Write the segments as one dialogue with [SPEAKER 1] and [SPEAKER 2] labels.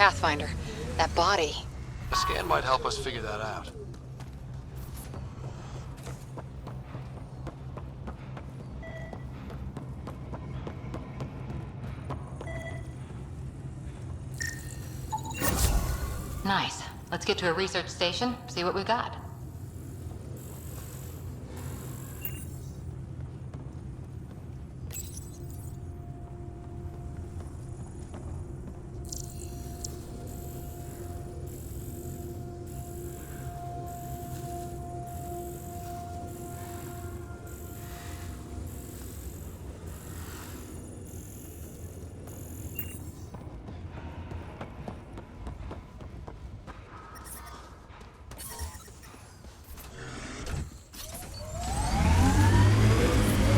[SPEAKER 1] Pathfinder. That body.
[SPEAKER 2] A scan might help us figure that out.
[SPEAKER 3] Nice. Let's get to a research station, see what we got.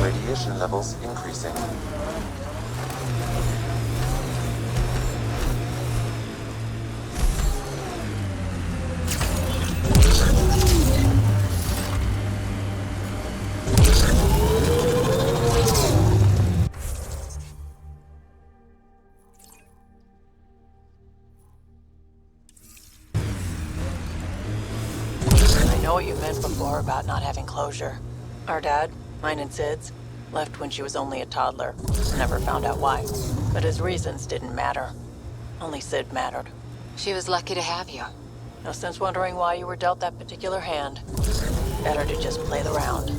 [SPEAKER 4] Radiation levels increasing.
[SPEAKER 5] I know what you meant before about not having closure. Our dad, mine and Sid's, left when she was only a toddler. Never found out why. But his reasons didn't matter. Only Sid mattered.
[SPEAKER 1] She was lucky to have you.
[SPEAKER 5] No sense wondering why you were dealt that particular hand. Better to just play the round.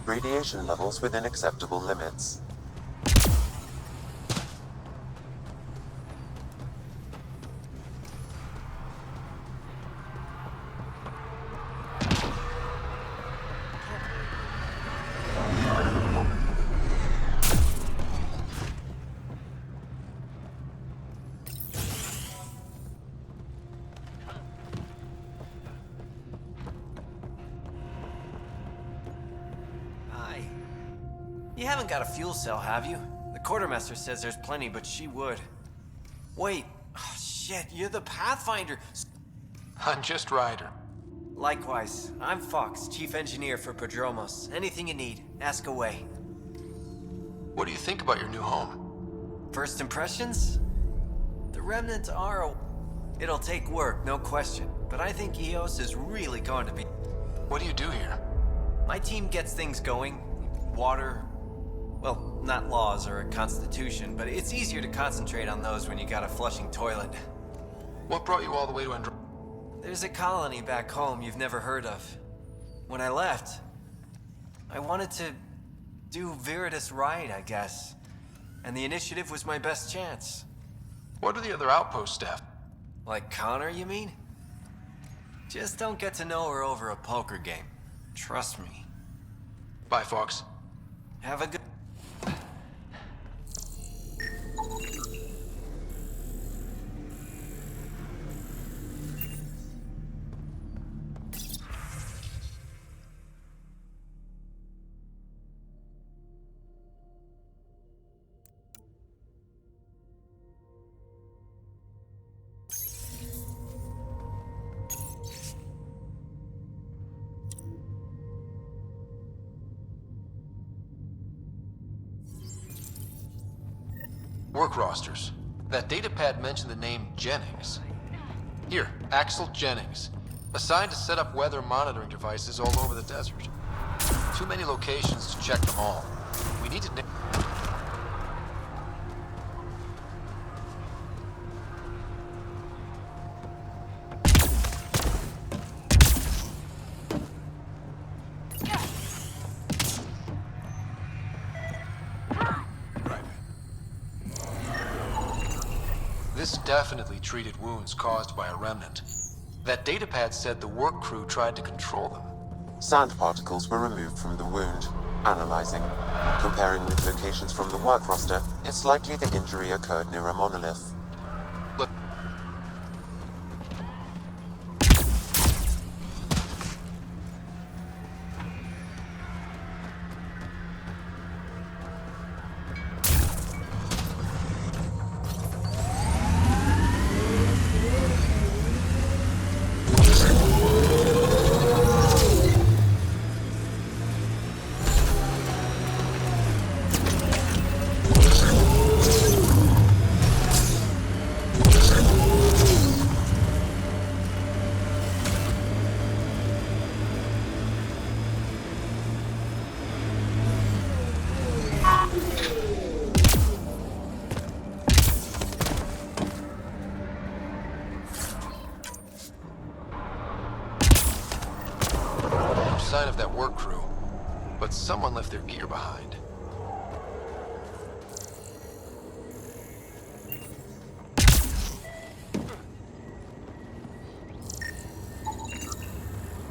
[SPEAKER 4] Radiation levels within acceptable limits.
[SPEAKER 6] You haven't got a fuel cell, have you? The quartermaster says there's plenty, but she would. Wait. Oh, shit, you're the Pathfinder.
[SPEAKER 2] I'm just Ryder.
[SPEAKER 6] Likewise, I'm Fox, chief engineer for Prodromos. Anything you need, ask away.
[SPEAKER 2] What do you think about your new home?
[SPEAKER 6] First impressions? The remnants are It'll take work, no question. But I think EOS is really going to be...
[SPEAKER 2] What do you do here?
[SPEAKER 6] My team gets things going. Water... Well, not laws or a constitution, but it's easier to concentrate on those when you got a flushing toilet.
[SPEAKER 2] What brought you all the way to Andromeda?
[SPEAKER 6] There's a colony back home you've never heard of. When I left, I wanted to do Veritas right, I guess. And the initiative was my best chance.
[SPEAKER 2] What are the other outpost staff?
[SPEAKER 6] Like Connor, you mean? Just don't get to know her over a poker game. Trust me.
[SPEAKER 2] Bye, Fox.
[SPEAKER 6] Have a good...
[SPEAKER 2] Work rosters. That datapad mentioned the name Jennings. Here, Axel Jennings. Assigned to set up weather monitoring devices all over the desert. Too many locations to check them all. We need to... This definitely treated wounds caused by a remnant. That datapad said the work crew tried to control them.
[SPEAKER 4] Sand particles were removed from the wound. Analyzing. Comparing with locations from the work roster, it's likely the injury occurred near a monolith.
[SPEAKER 2] Look. Sign of that work crew, but someone left their gear behind.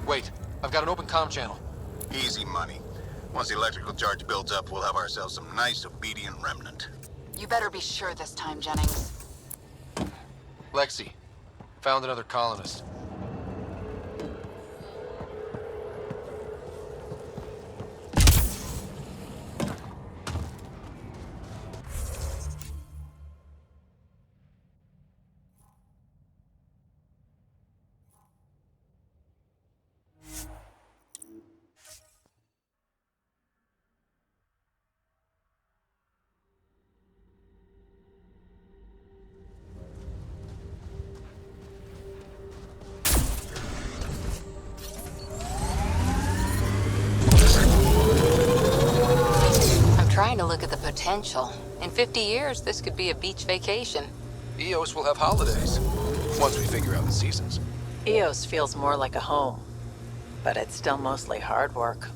[SPEAKER 2] Wait, I've got an open comm channel.
[SPEAKER 7] Easy money. Once the electrical charge builds up, we'll have ourselves some nice, obedient remnant.
[SPEAKER 1] You better be sure this time, Jennings.
[SPEAKER 2] Lexi, found another colonist.
[SPEAKER 1] Trying to look at the potential. In 50 years, this could be a beach vacation.
[SPEAKER 2] EOS will have holidays, once we figure out the seasons.
[SPEAKER 5] EOS feels more like a home, but it's still mostly hard work.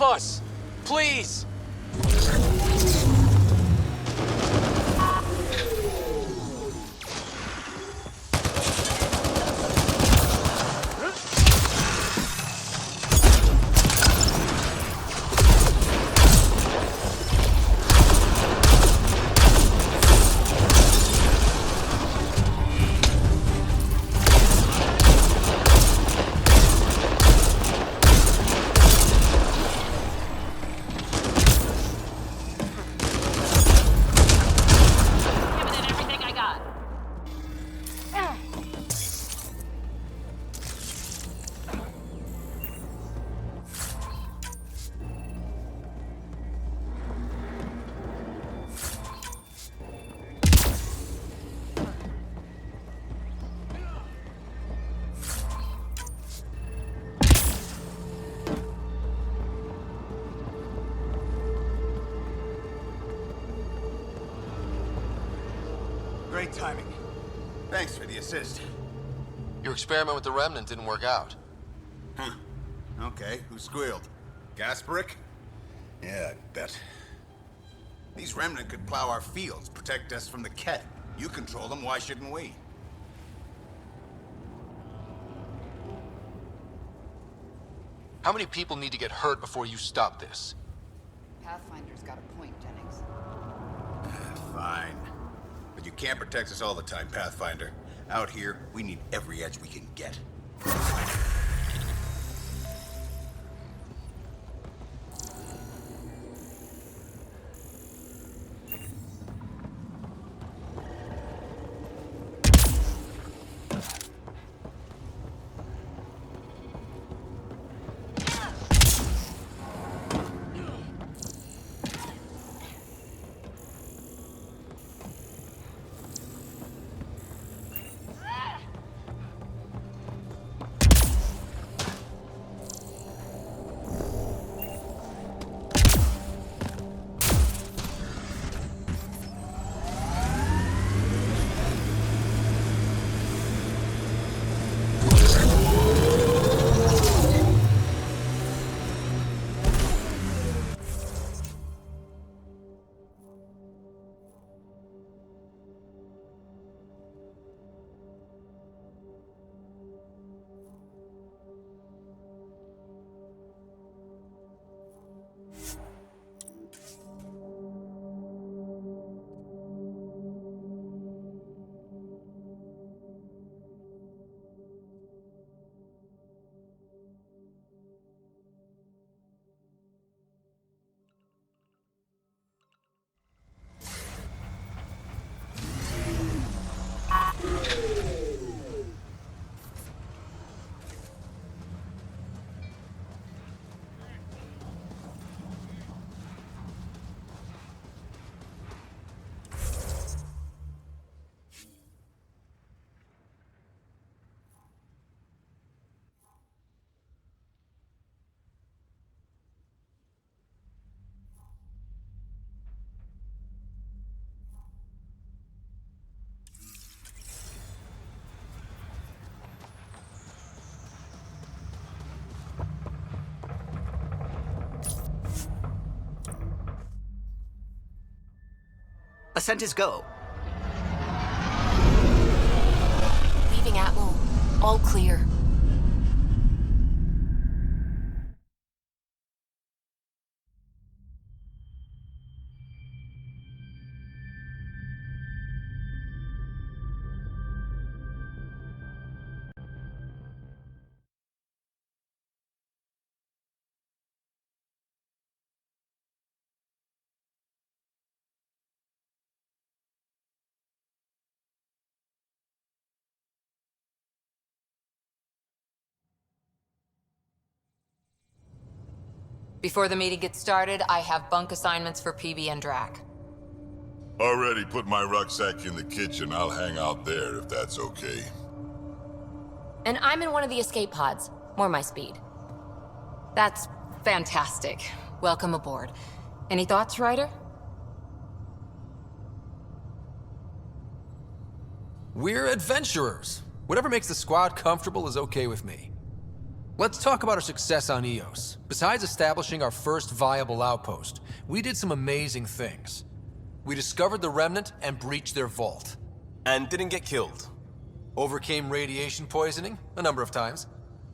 [SPEAKER 2] Help us! Please!
[SPEAKER 8] Great timing. Thanks for the assist.
[SPEAKER 2] Your experiment with the Remnant didn't work out.
[SPEAKER 8] Huh. Okay, who squealed? Gasparic? Yeah, I bet. These Remnant could plow our fields, protect us from the Ket. You control them, why shouldn't we?
[SPEAKER 2] How many people need to get hurt before you stop this?
[SPEAKER 3] Pathfinder's got a point, Jennings.
[SPEAKER 8] Fine. But you can't protect us all the time, Pathfinder. Out here, we need every edge we can get.
[SPEAKER 9] Ascent is go.
[SPEAKER 1] Leaving Atwell. All clear. Before the meeting gets started, I have bunk assignments for PB and Drac.
[SPEAKER 10] Already put my rucksack in the kitchen. I'll hang out there if that's okay.
[SPEAKER 1] And I'm in one of the escape pods. More my speed. That's fantastic. Welcome aboard. Any thoughts, Ryder?
[SPEAKER 2] We're adventurers. Whatever makes the squad comfortable is okay with me. Let's talk about our success on Eos. Besides establishing our first viable outpost, we did some amazing things. We discovered the Remnant and breached their vault.
[SPEAKER 11] And didn't get killed.
[SPEAKER 2] Overcame radiation poisoning a number of times.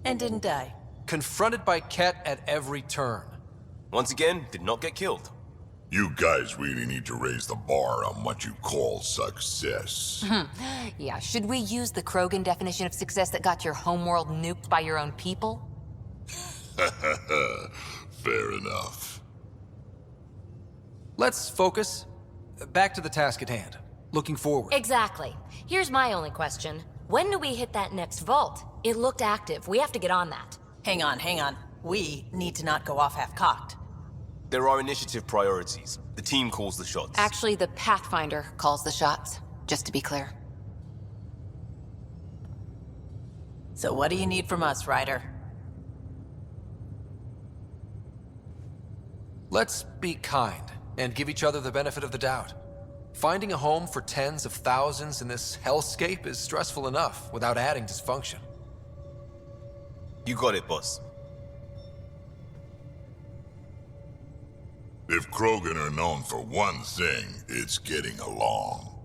[SPEAKER 5] And didn't die.
[SPEAKER 2] Confronted by Ket at every turn.
[SPEAKER 11] Once again, did not get killed.
[SPEAKER 10] You guys really need to raise the bar on what you call success.
[SPEAKER 1] Yeah, should we use the Krogan definition of success that got your homeworld nuked by your own people?
[SPEAKER 10] Fair enough.
[SPEAKER 2] Let's focus. Back to the task at hand. Looking forward.
[SPEAKER 12] Exactly. Here's my only question. When do we hit that next vault? It looked active. We have to get on that.
[SPEAKER 5] Hang on, hang on. We need to not go off half-cocked.
[SPEAKER 11] There are initiative priorities. The team calls the shots.
[SPEAKER 1] Actually, the Pathfinder calls the shots, just to be clear.
[SPEAKER 5] So what do you need from us, Ryder?
[SPEAKER 2] Let's be kind and give each other the benefit of the doubt. Finding a home for tens of thousands in this hellscape is stressful enough without adding dysfunction.
[SPEAKER 11] You got it, boss.
[SPEAKER 10] If Krogan are known for one thing, it's getting along.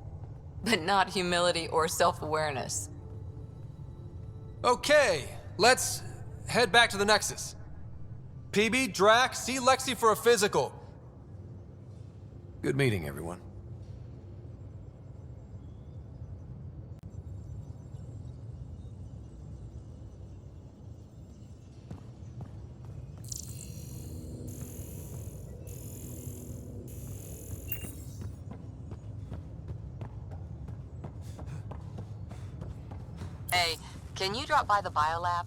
[SPEAKER 1] But not humility or self-awareness.
[SPEAKER 2] Okay, let's head back to the Nexus. PB, Drac, see Lexi for a physical. Good meeting, everyone.
[SPEAKER 3] Hey, can you drop by the biolab?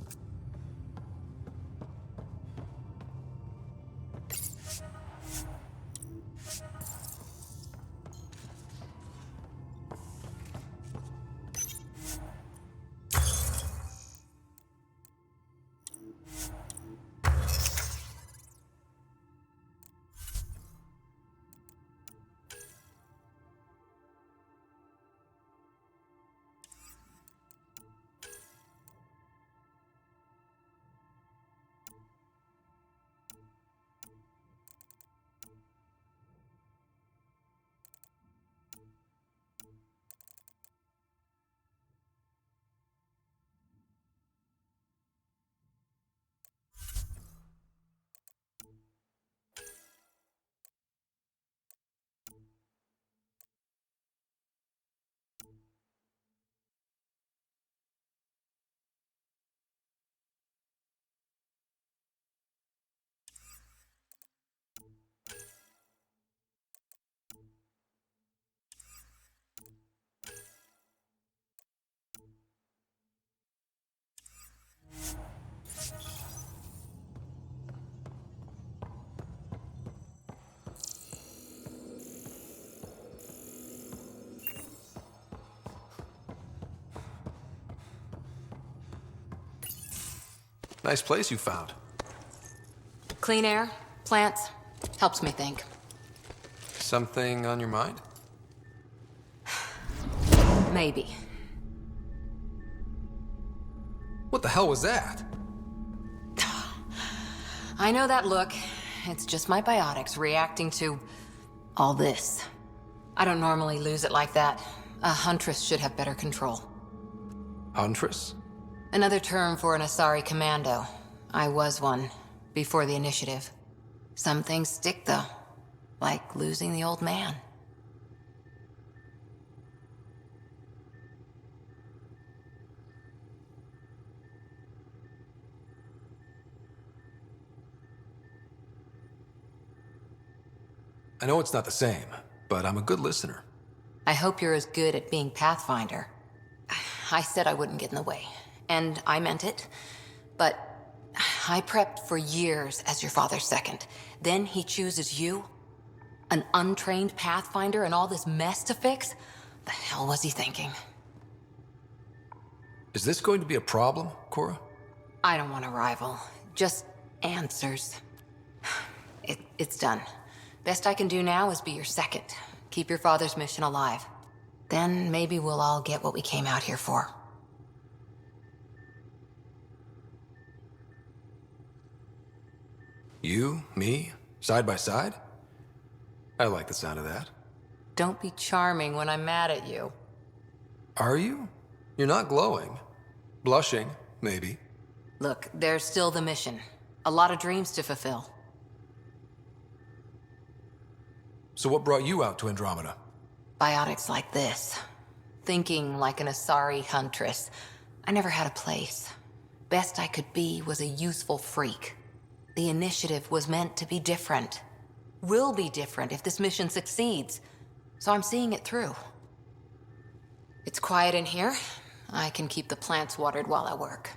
[SPEAKER 2] Nice place you found.
[SPEAKER 1] Clean air, plants, helps me think.
[SPEAKER 2] Something on your mind?
[SPEAKER 1] Maybe.
[SPEAKER 2] What the hell was that?
[SPEAKER 1] I know that look. It's just my biotics reacting to all this. I don't normally lose it like that. A huntress should have better control.
[SPEAKER 2] Huntress?
[SPEAKER 1] Another term for an Asari commando. I was one, before the initiative. Some things stick, though. Like losing the old man.
[SPEAKER 2] I know it's not the same, but I'm a good listener.
[SPEAKER 1] I hope you're as good at being Pathfinder. I said I wouldn't get in the way. And I meant it. But I prepped for years as your father's second. Then he chooses you? An untrained Pathfinder and all this mess to fix? The hell was he thinking?
[SPEAKER 2] Is this going to be a problem, Cora?
[SPEAKER 1] I don't want a rival. Just answers. It's done. Best I can do now is be your second. Keep your father's mission alive. Then maybe we'll all get what we came out here for.
[SPEAKER 2] You, me, side by side? I like the sound of that.
[SPEAKER 1] Don't be charming when I'm mad at you.
[SPEAKER 2] Are you? You're not glowing. Blushing, maybe.
[SPEAKER 1] Look, there's still the mission. A lot of dreams to fulfill.
[SPEAKER 2] So what brought you out to Andromeda?
[SPEAKER 1] Biotics like this. Thinking like an Asari huntress. I never had a place. Best I could be was a useful freak. The initiative was meant to be different. Will be different if this mission succeeds. So I'm seeing it through. It's quiet in here. I can keep the plants watered while I work.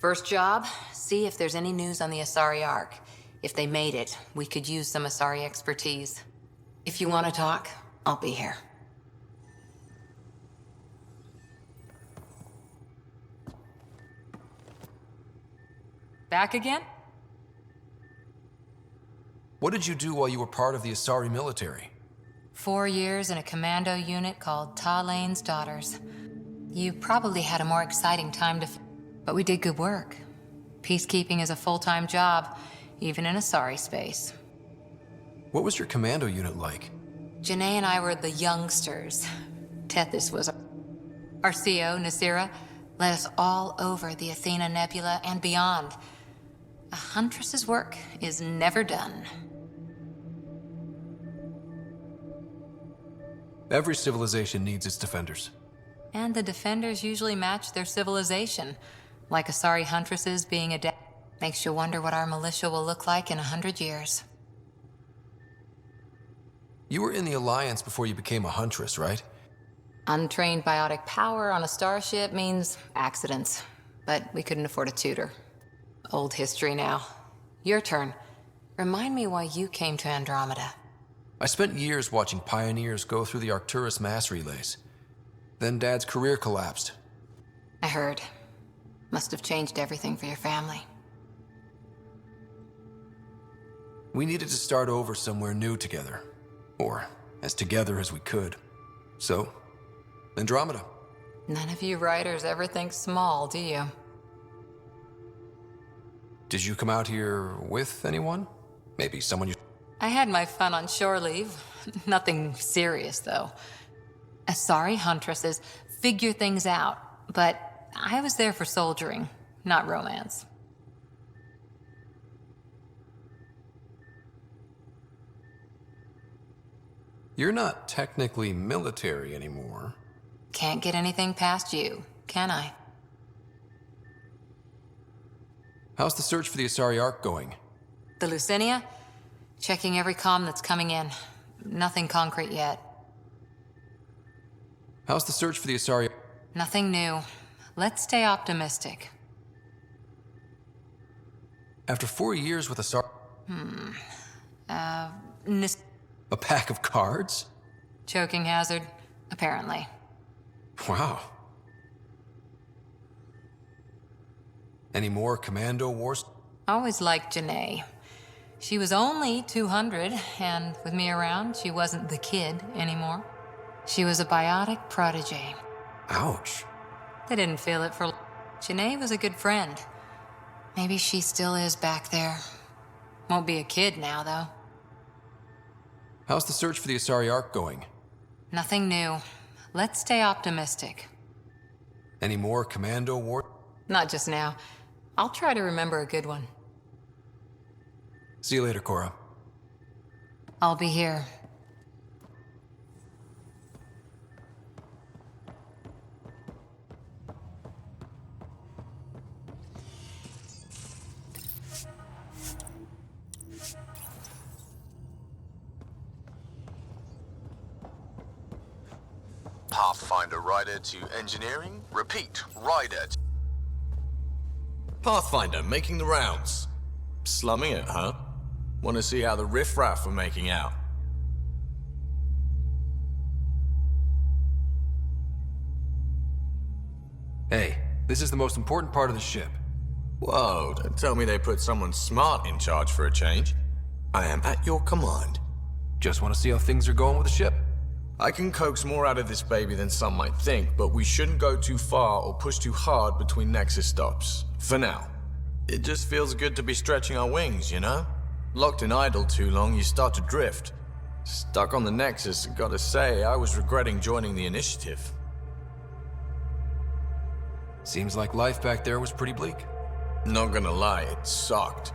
[SPEAKER 1] First job, see if there's any news on the Asari Ark. If they made it, we could use some Asari expertise. If you want to talk, I'll be here. Back again?
[SPEAKER 2] What did you do while you were part of the Asari military?
[SPEAKER 1] 4 years in a commando unit called Talane's Daughters. You probably had a more exciting time to... But we did good work. Peacekeeping is a full-time job, even in Asari space.
[SPEAKER 2] What was your commando unit like?
[SPEAKER 1] Janae and I were the youngsters. Tethys was our CO, Nasira, led us all over the Athena Nebula and beyond. A huntress's work is never done.
[SPEAKER 2] Every civilization needs its defenders.
[SPEAKER 1] And the defenders usually match their civilization. Like Asari huntresses being adept. Makes you wonder what our militia will look like in 100 years.
[SPEAKER 2] You were in the Alliance before you became a huntress, right?
[SPEAKER 1] Untrained biotic power on a starship means accidents. But we couldn't afford a tutor. Old history now. Your turn. Remind me why you came to Andromeda.
[SPEAKER 2] I spent years watching pioneers go through the Arcturus mass relays. Then Dad's career collapsed.
[SPEAKER 1] I heard. Must have changed everything for your family.
[SPEAKER 2] We needed to start over somewhere new together. Or as together as we could. So, Andromeda.
[SPEAKER 1] None of you writers ever think small, do you?
[SPEAKER 2] Did you come out here with anyone? Maybe someone you...
[SPEAKER 1] I had my fun on shore leave. Nothing serious, though. Asari huntresses figure things out, but I was there for soldiering, not romance.
[SPEAKER 2] You're not technically military anymore.
[SPEAKER 1] Can't get anything past you, can I?
[SPEAKER 2] How's the search for the Asari Ark going?
[SPEAKER 1] The Lucinia? Checking every comm that's coming in. Nothing concrete yet.
[SPEAKER 2] How's the search for the Asari...
[SPEAKER 1] Nothing new. Let's stay optimistic.
[SPEAKER 2] After 4 years with Asari... A pack of cards?
[SPEAKER 1] Choking hazard, apparently.
[SPEAKER 2] Wow. Any more commando wars?
[SPEAKER 1] Always liked Janae. She was only 200, and with me around, she wasn't the kid anymore. She was a biotic protege.
[SPEAKER 2] Ouch.
[SPEAKER 1] They didn't feel it for... Janae was a good friend. Maybe she still is back there. Won't be a kid now, though.
[SPEAKER 2] How's the search for the Asari Ark going?
[SPEAKER 1] Nothing new. Let's stay optimistic.
[SPEAKER 2] Any more commando war?
[SPEAKER 1] Not just now. I'll try to remember a good one.
[SPEAKER 2] See you later, Cora.
[SPEAKER 1] I'll be here.
[SPEAKER 7] Pathfinder rider to engineering. Repeat, rider.
[SPEAKER 11] Pathfinder, making the rounds. Slumming it, huh? Want to see how the riffraff are making out?
[SPEAKER 2] Hey, this is the most important part of the ship.
[SPEAKER 11] Whoa, don't tell me they put someone smart in charge for a change. I am at your command.
[SPEAKER 2] Just want to see how things are going with the ship.
[SPEAKER 11] I can coax more out of this baby than some might think, but we shouldn't go too far or push too hard between Nexus stops. For now. It just feels good to be stretching our wings, you know? Locked in idle too long, you start to drift. Stuck on the Nexus, gotta say, I was regretting joining the initiative.
[SPEAKER 2] Seems like life back there was pretty bleak.
[SPEAKER 11] Not gonna lie, it sucked.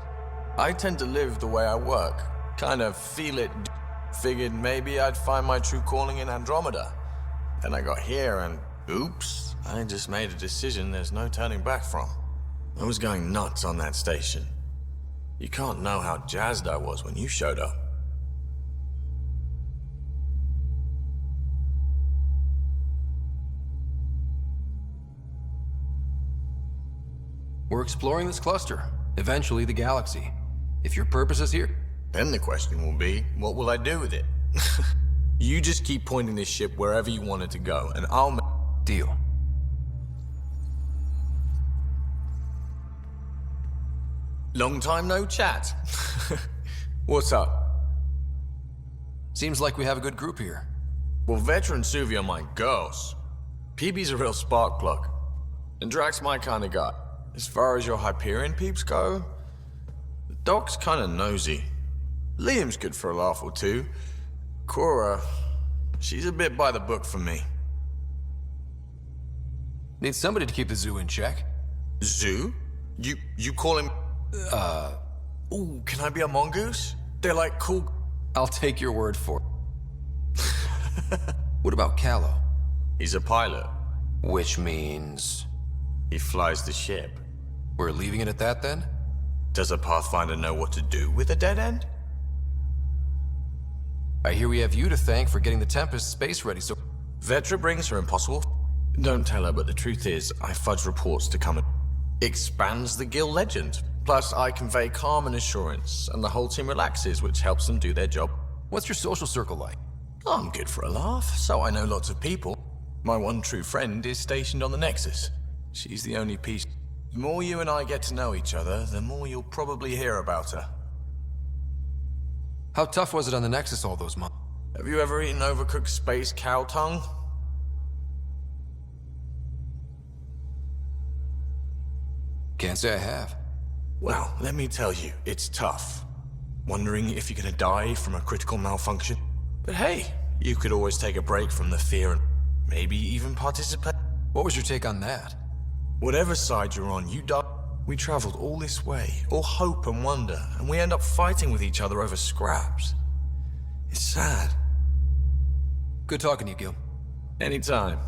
[SPEAKER 11] I tend to live the way I work. Kind of feel it. Figured maybe I'd find my true calling in Andromeda. Then I got here and oops, I just made a decision there's no turning back from. I was going nuts on that station. You can't know how jazzed I was when you showed up.
[SPEAKER 2] We're exploring this cluster, eventually the galaxy. If your purpose is here,
[SPEAKER 11] then the question will be, what will I do with it? You just keep pointing this ship wherever you want it to go, and I'll
[SPEAKER 2] deal.
[SPEAKER 11] Long time no chat. What's up?
[SPEAKER 2] Seems like we have a good group here.
[SPEAKER 11] Well, Veteran Suvi are my girls. PB's a real spark plug. And Drax my kind of guy. As far as your Hyperion peeps go, the Doc's kind of nosy. Liam's good for a laugh or two. Cora, she's a bit by the book for me.
[SPEAKER 2] Need somebody to keep the zoo in check.
[SPEAKER 11] Zoo? You call him... Ooh, can I be a mongoose? They're like cool...
[SPEAKER 2] I'll take your word for it. What about Callow?
[SPEAKER 11] He's a pilot.
[SPEAKER 2] Which means...
[SPEAKER 11] he flies the ship.
[SPEAKER 2] We're leaving it at that, then?
[SPEAKER 11] Does a Pathfinder know what to do with a dead end?
[SPEAKER 2] I hear we have you to thank for getting the Tempest space ready, so...
[SPEAKER 11] Vetra brings her impossible... Don't tell her, but the truth is, I fudge reports to come and... expands the guild legend. Plus, I convey calm and assurance, and the whole team relaxes, which helps them do their job.
[SPEAKER 2] What's your social circle like?
[SPEAKER 11] I'm good for a laugh, so I know lots of people. My one true friend is stationed on the Nexus. She's the only piece. The more you and I get to know each other, the more you'll probably hear about her.
[SPEAKER 2] How tough was it on the Nexus all those months?
[SPEAKER 11] Have you ever eaten overcooked space cow tongue?
[SPEAKER 2] Can't say I have.
[SPEAKER 11] Well, let me tell you, it's tough. Wondering if you're gonna die from a critical malfunction. But hey, you could always take a break from the fear and maybe even participate.
[SPEAKER 2] What was your take on that?
[SPEAKER 11] Whatever side you're on, you die. We traveled all this way, all hope and wonder, and we end up fighting with each other over scraps. It's sad.
[SPEAKER 2] Good talking to you, Gil.
[SPEAKER 11] Anytime.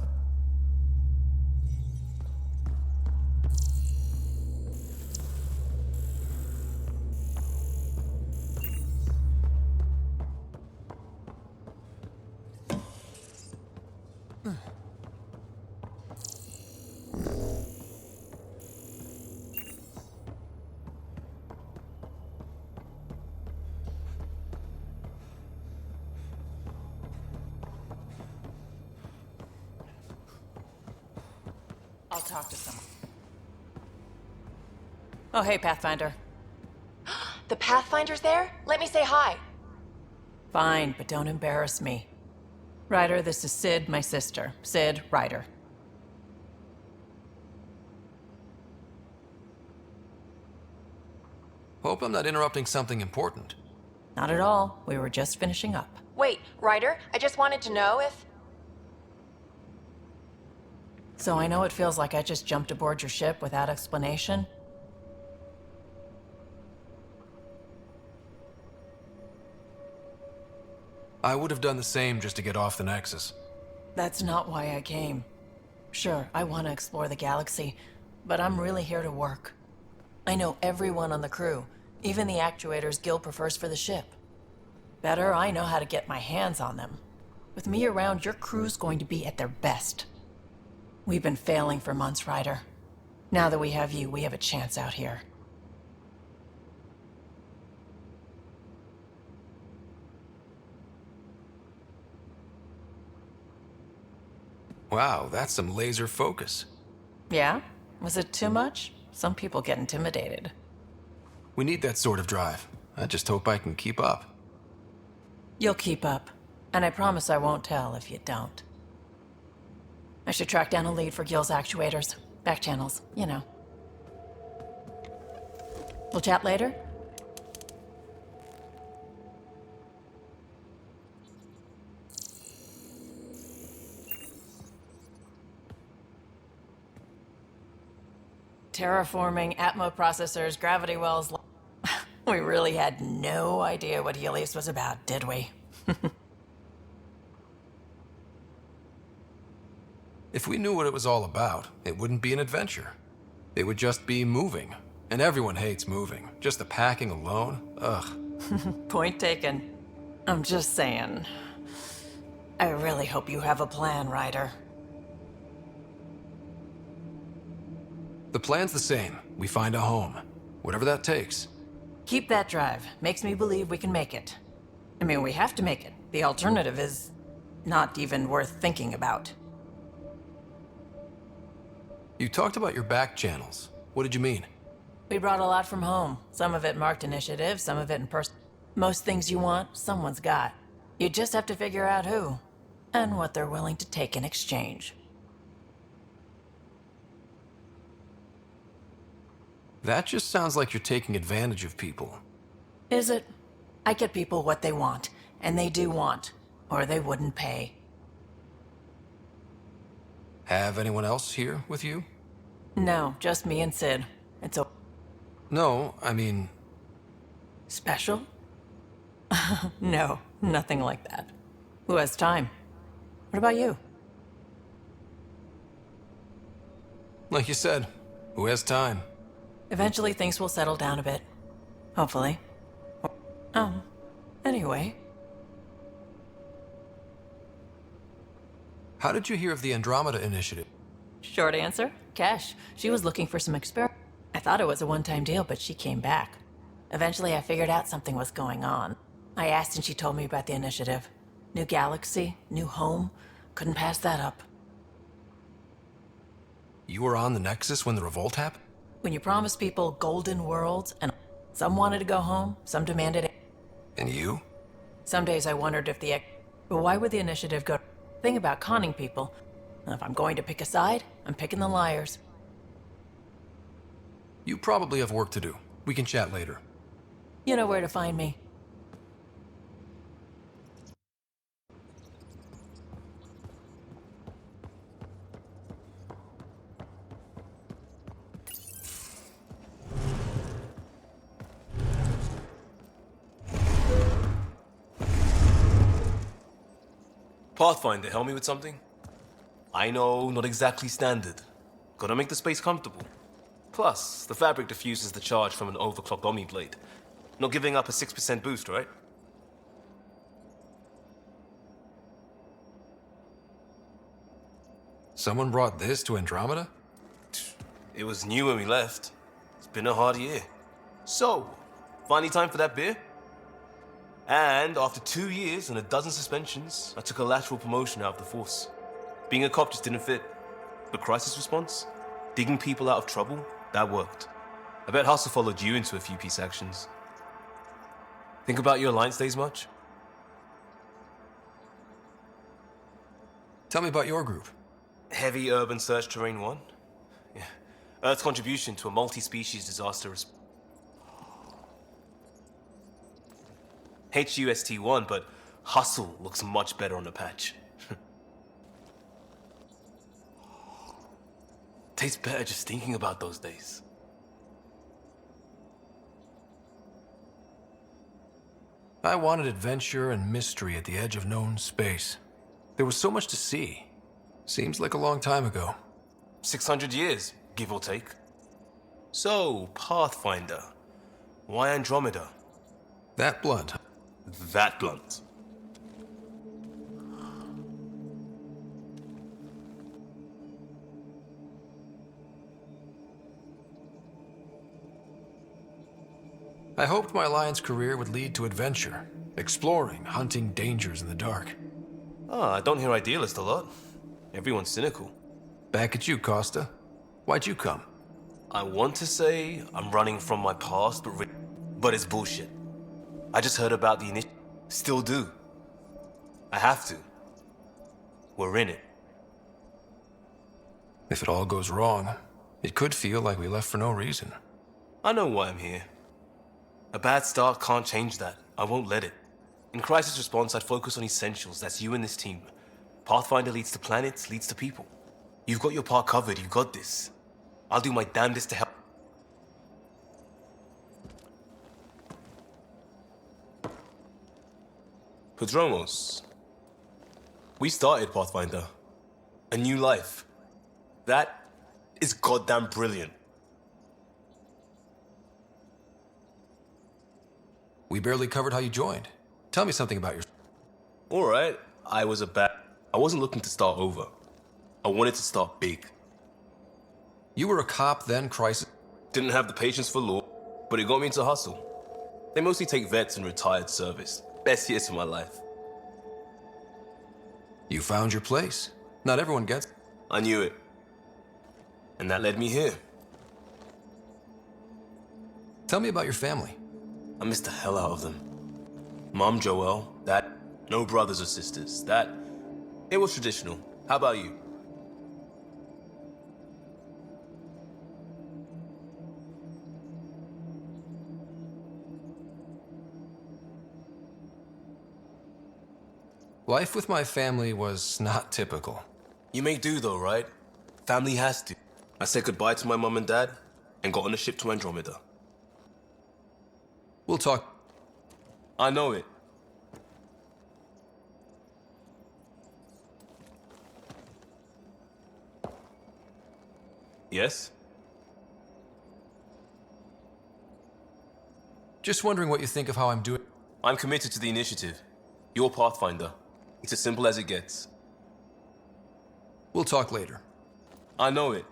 [SPEAKER 5] I'll talk to someone. Oh, hey, Pathfinder.
[SPEAKER 1] The Pathfinder's there? Let me say hi.
[SPEAKER 5] Fine, but don't embarrass me. Ryder, this is Sid, my sister. Sid, Ryder.
[SPEAKER 2] Hope I'm not interrupting something important.
[SPEAKER 5] Not at all. We were just finishing up.
[SPEAKER 1] Wait, Ryder, I just wanted to know if...
[SPEAKER 5] So I know it feels like I just jumped aboard your ship without explanation.
[SPEAKER 2] I would have done the same just to get off the Nexus.
[SPEAKER 5] That's not why I came. Sure, I want to explore the galaxy, but I'm really here to work. I know everyone on the crew, even the actuators Gil prefers for the ship. Better, I know how to get my hands on them. With me around, your crew's going to be at their best. We've been failing for months, Ryder. Now that we have you, we have a chance out here.
[SPEAKER 2] Wow, that's some laser focus.
[SPEAKER 5] Yeah? Was it too much? Some people get intimidated.
[SPEAKER 2] We need that sort of drive. I just hope I can keep up.
[SPEAKER 5] You'll keep up. And I promise I won't tell if you don't. I should track down a lead for Gil's actuators. Back channels, you know. We'll chat later? terraforming, Atmo processors, gravity wells. We really had no idea what Helios was about, did we?
[SPEAKER 2] If we knew what it was all about, it wouldn't be an adventure. It would just be moving. And everyone hates moving. Just the packing alone, ugh.
[SPEAKER 5] Point taken. I'm just saying. I really hope you have a plan, Ryder.
[SPEAKER 2] The plan's the same. We find a home. Whatever that takes.
[SPEAKER 5] Keep that drive. Makes me believe we can make it. I mean, we have to make it. The alternative is not even worth thinking about.
[SPEAKER 2] You talked about your back channels. What did you mean?
[SPEAKER 5] We brought a lot from home. Some of it marked initiative, some of it in person. Most things you want, someone's got. You just have to figure out who, and what they're willing to take in exchange.
[SPEAKER 2] That just sounds like you're taking advantage of people.
[SPEAKER 5] Is it? I get people what they want, and they do want, or they wouldn't pay.
[SPEAKER 2] Have anyone else here with you?
[SPEAKER 5] No, just me and Sid. It's a...
[SPEAKER 2] No, I mean...
[SPEAKER 5] Special? No, nothing like that. Who has time? What about you?
[SPEAKER 2] Like you said, who has time?
[SPEAKER 5] Eventually things will settle down a bit. Hopefully. Anyway.
[SPEAKER 2] How did you hear of the Andromeda initiative?
[SPEAKER 5] Short answer, Cash. She was looking for some experiment. I thought it was a one-time deal, but she came back. Eventually I figured out something was going on. I asked and she told me about the initiative. New galaxy, new home. Couldn't pass that up.
[SPEAKER 2] You were on the Nexus when the revolt happened?
[SPEAKER 5] When you promise people golden worlds, and some wanted to go home, some demanded it.
[SPEAKER 2] And you?
[SPEAKER 5] Some days I wondered if but why would the initiative go? Thing about conning people. If I'm going to pick a side, I'm picking the liars.
[SPEAKER 2] You probably have work to do. We can chat later.
[SPEAKER 5] You know where to find me.
[SPEAKER 13] Pathfinder, help me with something? I know, not exactly standard. Gotta make the space comfortable. Plus, the fabric diffuses the charge from an overclocked Omni blade. Not giving up a 6% boost, right?
[SPEAKER 2] Someone brought this to Andromeda?
[SPEAKER 13] It was new when we left. It's been a hard year. So, finally time for that beer? And after 2 years and a dozen suspensions, I took a lateral promotion out of the force. Being a cop just didn't fit. But crisis response? Digging people out of trouble? That worked. I bet Hustle followed you into a few peace actions. Think about your Alliance days much?
[SPEAKER 2] Tell me about your group.
[SPEAKER 13] Heavy Urban Search Terrain 1? Yeah. Earth's contribution to a multi-species disaster response. HUST1, but Hustle looks much better on the patch. Tastes better just thinking about those days.
[SPEAKER 2] I wanted adventure and mystery at the edge of known space. There was so much to see. Seems like a long time ago.
[SPEAKER 13] 600 years, give or take. So, Pathfinder. Why Andromeda?
[SPEAKER 2] That blunt.
[SPEAKER 13] That blunt.
[SPEAKER 2] I hoped my Alliance career would lead to adventure, exploring, hunting dangers in the dark.
[SPEAKER 13] Ah, I don't hear idealist a lot. Everyone's cynical.
[SPEAKER 2] Back at you, Costa. Why'd you come?
[SPEAKER 13] I want to say I'm running from my past, but it's bullshit. I just heard about the initiative. Still do. I have to. We're in it.
[SPEAKER 2] If it all goes wrong, it could feel like we left for no reason.
[SPEAKER 13] I know why I'm here. A bad start can't change that. I won't let it. In crisis response, I'd focus on essentials. That's you and this team. Pathfinder leads to planets, leads to people. You've got your part covered, you've got this. I'll do my damnedest to help. Padromos, we started Pathfinder. A new life. That is goddamn brilliant.
[SPEAKER 2] We barely covered how you joined. Tell me something about your...
[SPEAKER 13] All right, I wasn't looking to start over. I wanted to start big.
[SPEAKER 2] You were a cop then, crisis...
[SPEAKER 13] Didn't have the patience for law, but it got me into hustle. They mostly take vets and retired service. Best years of my life.
[SPEAKER 2] You found your place. Not everyone gets...
[SPEAKER 13] I knew it. And that led me here.
[SPEAKER 2] Tell me about your family.
[SPEAKER 13] I missed the hell out of them. Mom, Joelle, Dad, no brothers or sisters. It was traditional. How about you?
[SPEAKER 2] Life with my family was not typical.
[SPEAKER 13] You make do though, right? Family has to. I said goodbye to my mom and dad and got on a ship to Andromeda.
[SPEAKER 2] We'll talk.
[SPEAKER 13] I know it. Yes?
[SPEAKER 2] Just wondering what you think of how I'm doing.
[SPEAKER 13] I'm committed to the initiative. You're Pathfinder. It's as simple as it gets.
[SPEAKER 2] We'll talk later.
[SPEAKER 13] I know it.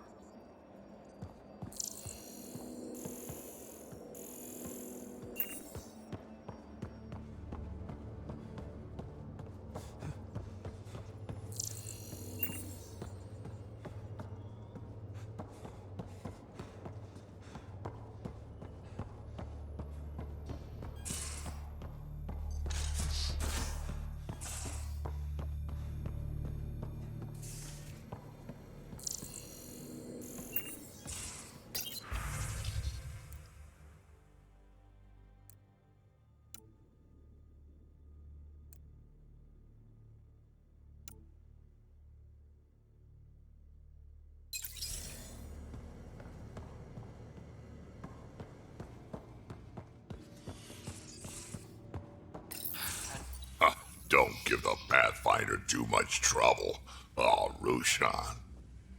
[SPEAKER 10] Don't give the Pathfinder too much trouble. Oh, Rushan.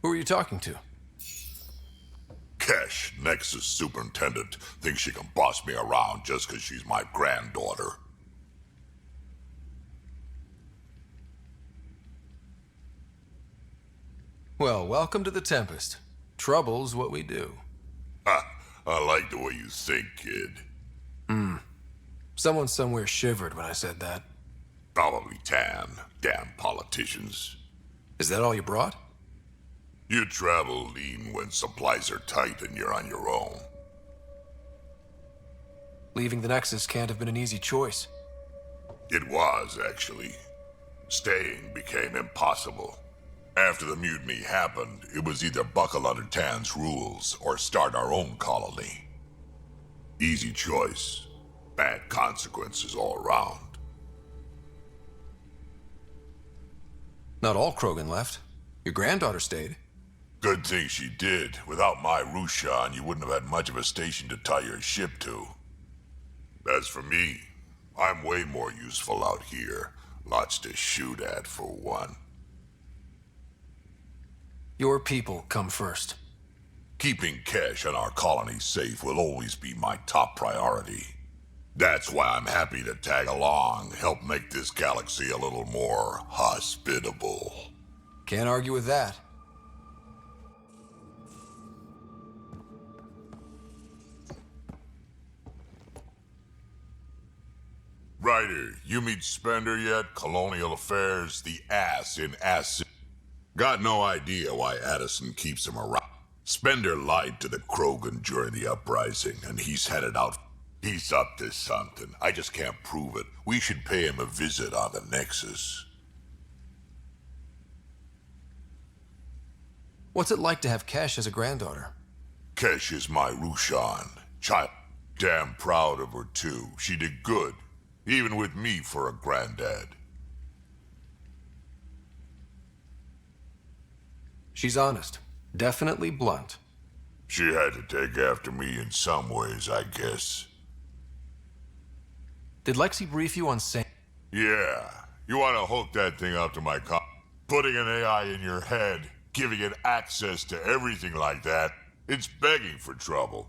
[SPEAKER 2] Who are you talking to?
[SPEAKER 10] Kesh, Nexus Superintendent, thinks she can boss me around just because she's my granddaughter.
[SPEAKER 2] Well, welcome to the Tempest. Trouble's what we do.
[SPEAKER 10] Ha! I like the way you think, kid.
[SPEAKER 2] Someone somewhere shivered when I said that.
[SPEAKER 10] Probably Tan. Damn politicians.
[SPEAKER 2] Is that all you brought?
[SPEAKER 10] You travel lean when supplies are tight and you're on your own.
[SPEAKER 2] Leaving the Nexus can't have been an easy choice.
[SPEAKER 10] It was, actually. Staying became impossible. After the mutiny happened, it was either buckle under Tan's rules or start our own colony. Easy choice. Bad consequences all around.
[SPEAKER 2] Not all Krogan left. Your granddaughter stayed.
[SPEAKER 10] Good thing she did. Without my Rushan, you wouldn't have had much of a station to tie your ship to. As for me, I'm way more useful out here. Lots to shoot at, for one.
[SPEAKER 2] Your people come first.
[SPEAKER 10] Keeping Kesh and our colony safe will always be my top priority. That's why I'm happy to tag along, help make this galaxy a little more hospitable.
[SPEAKER 2] Can't argue with that.
[SPEAKER 10] Ryder, you meet Spender yet? Colonial Affairs, the ass in ass. Got no idea why Addison keeps him around. Spender lied to the Krogan during the uprising, and he's headed out. He's up to something. I just can't prove it. We should pay him a visit on the Nexus.
[SPEAKER 2] What's it like to have Kesh as a granddaughter?
[SPEAKER 10] Kesh is my Rushan. Child. Damn proud of her, too. She did good. Even with me for a granddad.
[SPEAKER 2] She's honest. Definitely blunt.
[SPEAKER 10] She had to take after me in some ways, I guess.
[SPEAKER 14] Did Lexi brief you on Sam?
[SPEAKER 10] Yeah. You want to hook that thing up to my car? Putting an AI in your head, giving it access to everything like that, it's begging for trouble.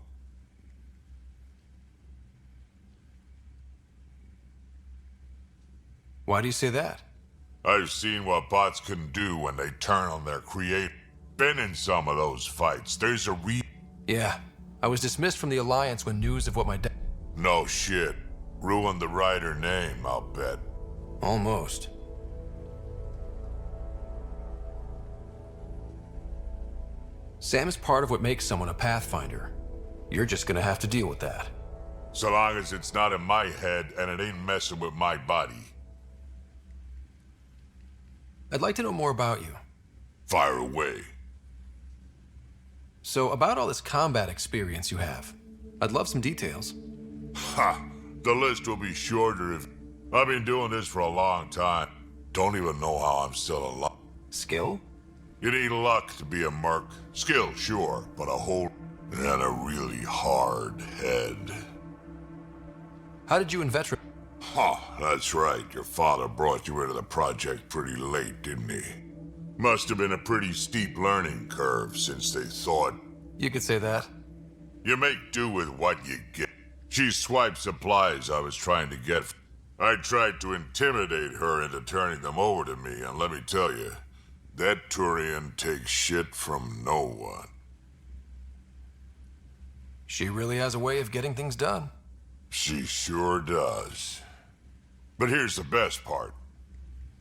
[SPEAKER 14] Why do you say that?
[SPEAKER 10] I've seen what bots can do when they turn on their creator. Been in some of those fights. There's a
[SPEAKER 14] Yeah. I was dismissed from the Alliance when news of what my dad...
[SPEAKER 10] No shit. Ruined the writer name, I'll bet.
[SPEAKER 14] Almost. Sam is part of what makes someone a Pathfinder. You're just gonna have to deal with that.
[SPEAKER 10] So long as it's not in my head and it ain't messing with my body.
[SPEAKER 14] I'd like to know more about you.
[SPEAKER 10] Fire away.
[SPEAKER 14] So, about all this combat experience you have, I'd love some details.
[SPEAKER 10] Ha! The list will be shorter if... I've been doing this for a long time. Don't even know how I'm still alive.
[SPEAKER 14] Skill?
[SPEAKER 10] You need luck to be a merc. Skill, sure, but a whole... and a really hard head.
[SPEAKER 14] How did you and Veteran...
[SPEAKER 10] Huh, that's right. Your father brought you into the project pretty late, didn't he? Must have been a pretty steep learning curve since they thought...
[SPEAKER 14] You could say that.
[SPEAKER 10] You make do with what you get. She swiped supplies I was trying to get. I tried to intimidate her into turning them over to me, and let me tell you, that Turian takes shit from no one.
[SPEAKER 14] She really has a way of getting things done.
[SPEAKER 10] She sure does. But here's the best part.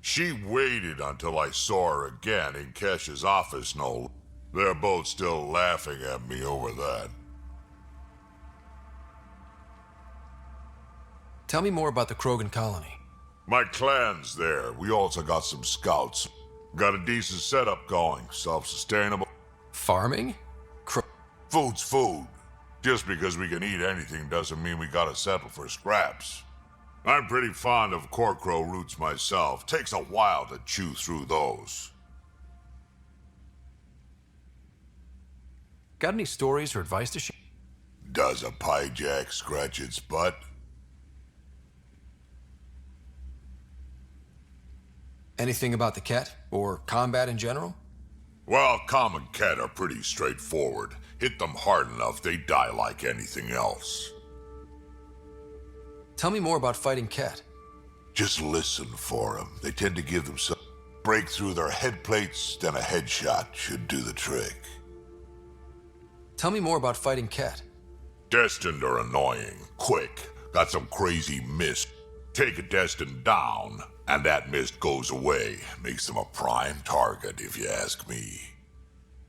[SPEAKER 10] She waited until I saw her again in Kesh's office, no. They're both still laughing at me over that.
[SPEAKER 14] Tell me more about the Krogan colony.
[SPEAKER 10] My clan's there. We also got some scouts. Got a decent setup going. Self-sustainable.
[SPEAKER 14] Farming?
[SPEAKER 10] Food's food. Just because we can eat anything doesn't mean we gotta settle for scraps. I'm pretty fond of Corcrow roots myself. Takes a while to chew through those.
[SPEAKER 14] Got any stories or advice to share?
[SPEAKER 10] Does a piejack scratch its butt?
[SPEAKER 14] Anything about the Ket, or combat in general?
[SPEAKER 10] Well, common Ket are pretty straightforward. Hit them hard enough, they die like anything else.
[SPEAKER 14] Tell me more about fighting Ket.
[SPEAKER 10] Just listen for them. They tend to give themselves... break through their head plates, then a headshot should do the trick.
[SPEAKER 14] Tell me more about fighting Ket.
[SPEAKER 10] Destined are annoying. Quick. Got some crazy mist. Take a Destined down, and that mist goes away. Makes them a prime target, if you ask me.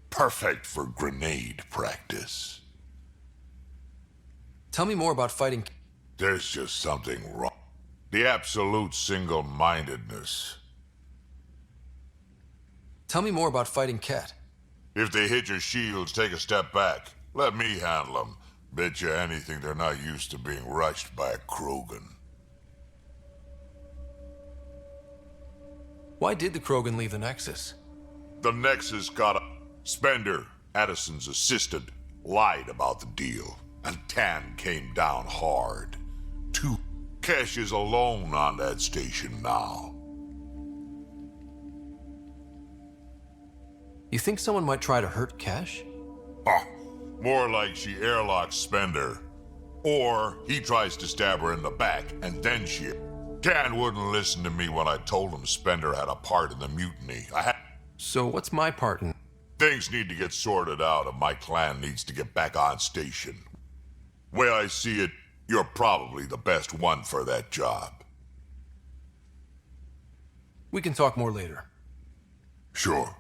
[SPEAKER 10] Perfect for grenade practice.
[SPEAKER 14] Tell me more about fighting...
[SPEAKER 10] There's just something wrong. The absolute single-mindedness.
[SPEAKER 14] Tell me more about fighting Ket.
[SPEAKER 10] If they hit your shields, take a step back. Let me handle them. Bet you anything they're not used to being rushed by a Krogan.
[SPEAKER 14] Why did the Krogan leave the Nexus?
[SPEAKER 10] The Nexus got a... Spender, Addison's assistant, lied about the deal. And Tan came down hard. Kesh is alone on that station now.
[SPEAKER 14] You think someone might try to hurt Kesh?
[SPEAKER 10] More like she airlocks Spender. Or he tries to stab her in the back, and then she... Tan wouldn't listen to me when I told him Spender had a part in the mutiny.
[SPEAKER 14] So what's my part in...
[SPEAKER 10] Things need to get sorted out, and my clan needs to get back on station. Way I see it, you're probably the best one for that job.
[SPEAKER 14] We can talk more later.
[SPEAKER 10] Sure.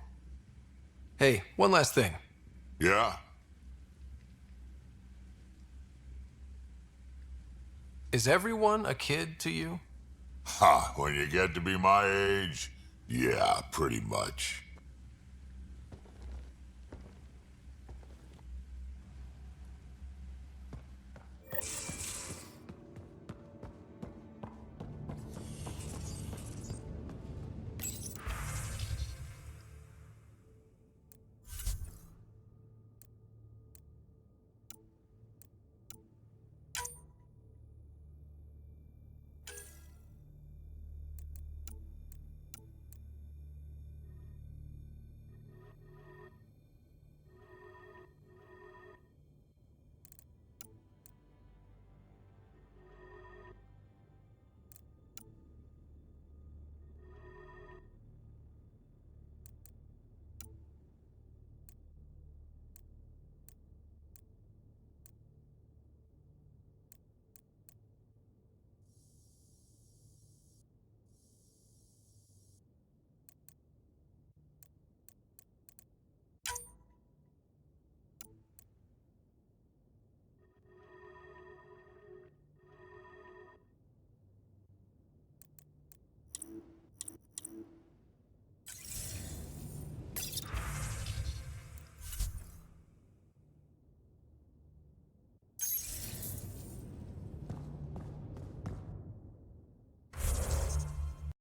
[SPEAKER 14] Hey, one last thing.
[SPEAKER 10] Yeah?
[SPEAKER 14] Is everyone a kid to you?
[SPEAKER 10] Ha, when you get to be my age, yeah, pretty much.